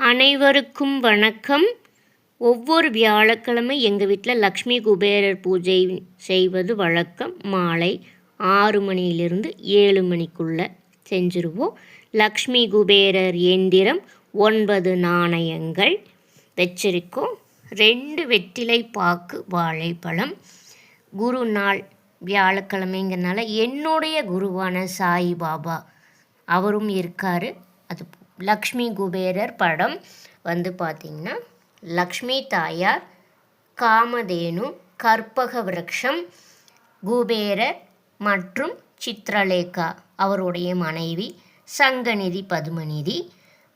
அனைவருக்கும் வணக்கம். ஒவ்வொரு வியாழக்கிழமை எங்கள் வீட்டில் லக்ஷ்மி குபேரர் பூஜை செய்வது வழக்கம். மாலை 6 மணியிலிருந்து 7 மணிக்குள்ளே செஞ்சுருவோம். லக்ஷ்மி குபேரர் எந்திரம் 9 நாணயங்கள் வச்சிருக்கோம். 2 வெற்றிலை பாக்கு வாழைப்பழம். குரு நாள் வியாழக்கிழமைங்கிறனால என்னுடைய குருவான சாய் பாபா அவரும் இருக்கார். அது லக்ஷ்மி குபேரர் படம் வந்து பார்த்திங்கன்னா லக்ஷ்மி தாயார், காமதேனு, கற்பக விருட்சம், குபேரர் மற்றும் சித்ரலேகா அவருடைய மனைவி, சங்கநிதி பதுமநிதி,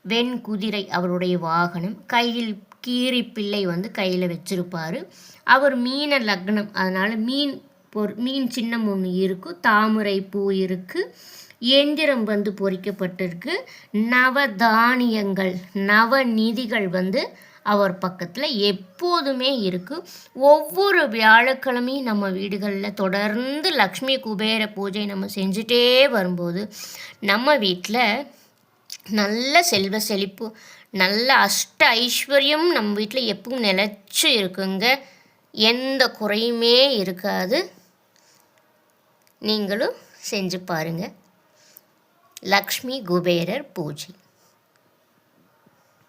வெண்குதிரை அவருடைய வாகனம், கையில் கீரிப்பிள்ளை வந்து கையில் வச்சுருப்பார். அவர் மீன லக்னம், அதனால் மீன் சின்னம் ஒன்று இருக்குது, தாமரை பூ இருக்குது, எந்திரம் வந்து பொறிக்கப்பட்டிருக்கு, நவதானியங்கள் நவநிதிகள் வந்து அவர் பக்கத்தில் எப்போதுமே இருக்குது. ஒவ்வொரு வியாழக்கிழமையும் நம்ம வீடுகளில் தொடர்ந்து லக்ஷ்மி குபேர பூஜை நம்ம செஞ்சுட்டே வரும்போது நம்ம வீட்டில் நல்ல செல்வ செழிப்பு, நல்ல அஷ்ட ஐஸ்வர்யம் நம்ம வீட்டில் எப்பவும் நிலச்சி இருக்குங்க. எந்த குறையுமே இருக்காது. நீங்களும் செஞ்சு பாருங்கள். லக்ஷ்மி குபேரர் பூஜை.